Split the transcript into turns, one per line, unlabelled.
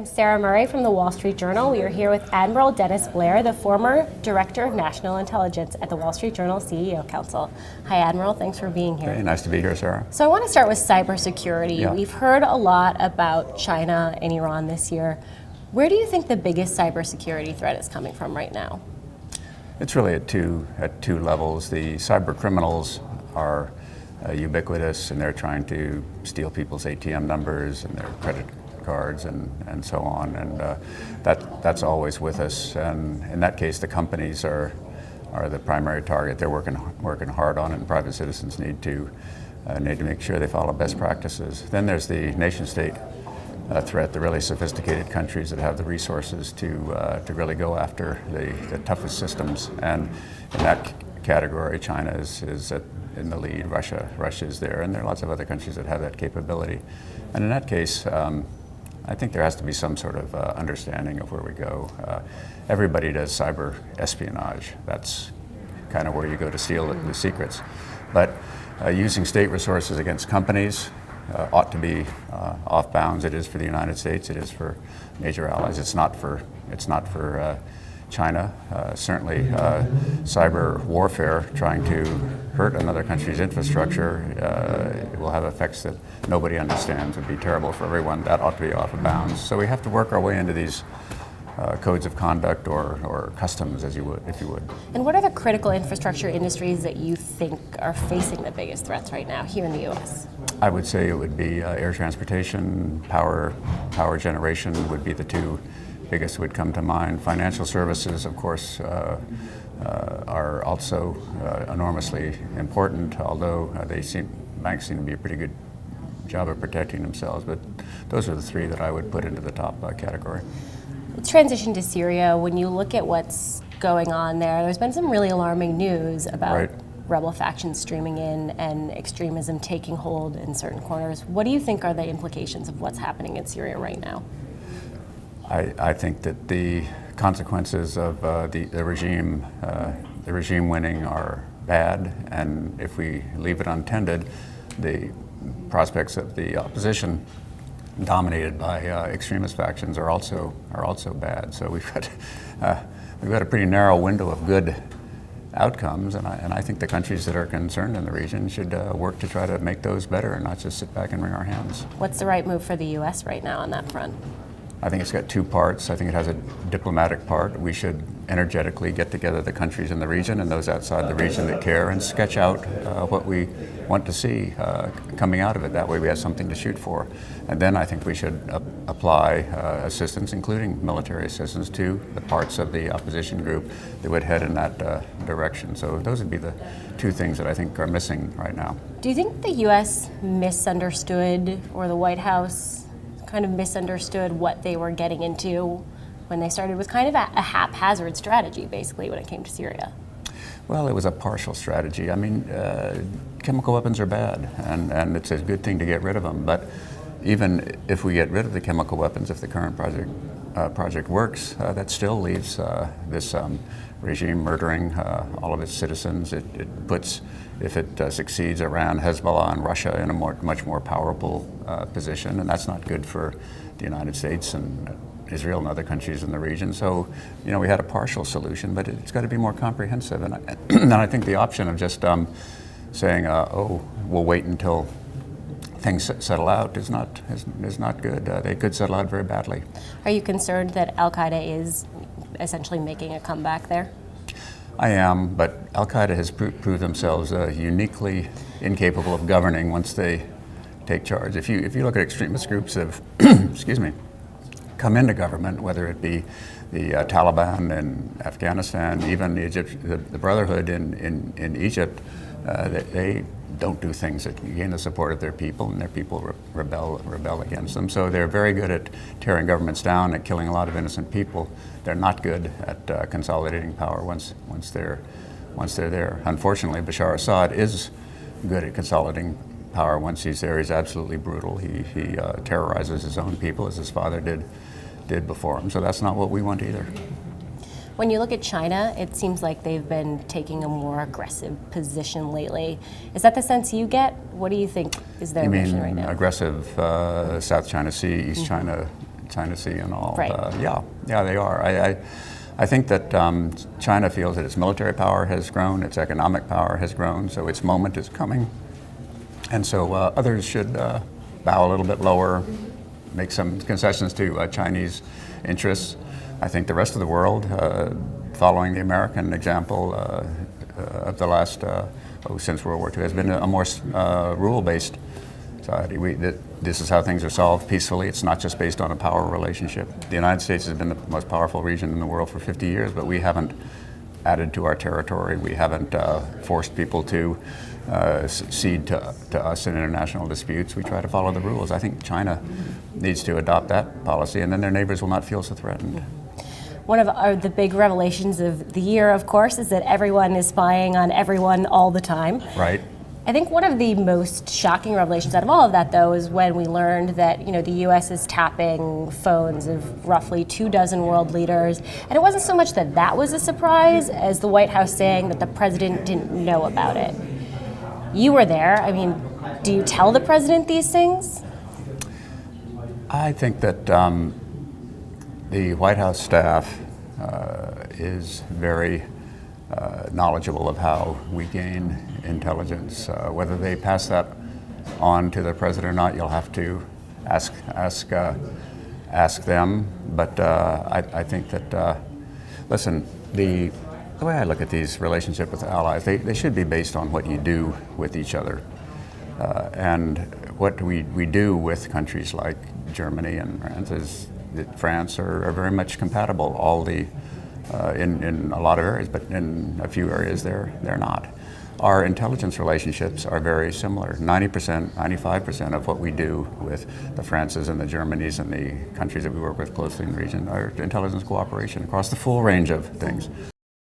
I'm Sara Murray from the Wall Street Journal. We are here with Admiral Dennis Blair, the former Director of National Intelligence at the Wall Street Journal CEO Council. Hi, Admiral. Thanks for being here.
Hey, nice to be here, Sara.
So I want to start with cybersecurity.
Yeah.
We've heard a lot about China and Iran this year. Where do you think the biggest cybersecurity threat is coming from right now?
It's really at two levels. The cyber criminals are ubiquitous, and they're trying to steal people's ATM numbers and their credit cards and so on, and that's always with us. And in that case, the companies are the primary target. They're working hard on it, and private citizens need to make sure they follow best practices. Then there's the nation-state threat, the really sophisticated countries that have the resources to really go after the toughest systems. And in that category, China is in the lead. Russia is there, and there are lots of other countries that have that capability. And in that case, I think there has to be some sort of understanding of where we go. Everybody does cyber espionage. That's kind of where you go to steal the secrets. But using state resources against companies ought to be off bounds. It is for the United States. It is for major allies. It's not for China. Certainly, cyber warfare, trying to hurt another country's infrastructure, will have effects that nobody understands. Would be terrible for everyone. That ought to be off of bounds. So we have to work our way into these codes of conduct or customs, if you would.
And what are the critical infrastructure industries that you think are facing the biggest threats right now here in the U.S.?
I would say it would be air transportation, power generation would be the two biggest would come to mind. Financial services, of course, are also enormously important, although banks seem to be a pretty good job of protecting themselves. But those are the three that I would put into the top category.
Let's transition to Syria. When you look at what's going on there's been some really alarming news about rebel factions streaming in and extremism taking hold in certain corners. What do you think are the implications of what's happening in Syria right now?
I think that the consequences of the regime winning are bad, and if we leave it untended, the prospects of the opposition, dominated by extremist factions, are also bad. So we've got a pretty narrow window of good outcomes, and I think the countries that are concerned in the region should work to try to make those better and not just sit back and wring our hands.
What's the right move for the U.S. right now on that front?
I think it's got two parts. I think it has a diplomatic part. We should energetically get together the countries in the region and those outside the region that care and sketch out what we want to see coming out of it. That way we have something to shoot for. And then I think we should apply assistance, including military assistance, to the parts of the opposition group that would head in that direction. So those would be the two things that I think are missing right now.
Do you think the U.S. misunderstood, or the White House kind of misunderstood what they were getting into when they started with kind of a haphazard strategy, basically, when it came to Syria?
Well, it was a partial strategy. I mean, chemical weapons are bad, and it's a good thing to get rid of them. But even if we get rid of the chemical weapons, if the current project works, that still leaves this regime murdering all of its citizens. It puts, if it succeeds, Iran, Hezbollah, and Russia in a much more powerful position, and that's not good for the United States and Israel and other countries in the region. So, we had a partial solution, but it's got to be more comprehensive. And I think the option of just saying, we'll wait until things settle out is not good. They could settle out very badly.
Are you concerned that Al-Qaeda is essentially making a comeback there?
I am, but Al-Qaeda has proved themselves uniquely incapable of governing once they take charge. If you look at extremist groups that have come into government, whether it be the Taliban in Afghanistan, even the Brotherhood in Egypt, they don't do things that gain the support of their people, and their people rebel against them. So they're very good at tearing governments down, at killing a lot of innocent people. They're not good at consolidating power once they're there. Unfortunately, Bashar Assad is good at consolidating power once he's there. He's absolutely brutal. He terrorizes his own people, as his father did before him. So that's not what we want either.
When you look at China, it seems like they've been taking a more aggressive position lately. Is that the sense you get? What do you think is their mission right now?
Aggressive South China Sea, East China China Sea and all.
Right.
Yeah, they are. I think that China feels that its military power has grown, its economic power has grown, so its moment is coming. And so others should bow a little bit lower, make some concessions to Chinese interests. I think the rest of the world, following the American example of the last, since World War II, has been a more rule-based society. This is how things are solved peacefully. It's not just based on a power relationship. The United States has been the most powerful region in the world for 50 years, but we haven't added to our territory. We haven't forced people to cede to us in international disputes. We try to follow the rules. I think China needs to adopt that policy, and then their neighbors will not feel so threatened.
One of the big revelations of the year, of course, is that everyone is spying on everyone all the time.
Right.
I think one of the most shocking revelations out of all of that, though, is when we learned that the U.S. is tapping phones of roughly 24 world leaders. And it wasn't so much that that was a surprise as the White House saying that the president didn't know about it. You were there. I mean, do you tell the president these things?
I think that the White House staff is very knowledgeable of how we gain intelligence. Whether they pass that on to the president or not, you'll have to ask them. But I think that, listen, the way I look at these relationships with allies, they should be based on what you do with each other. And what we do with countries like Germany and France is that France are very much compatible. All the in a lot of areas, but in a few areas they're not. Our intelligence relationships are very similar. 90%, 95% of what we do with the Frances and the Germanys and the countries that we work with closely in the region are intelligence cooperation across the full range of things.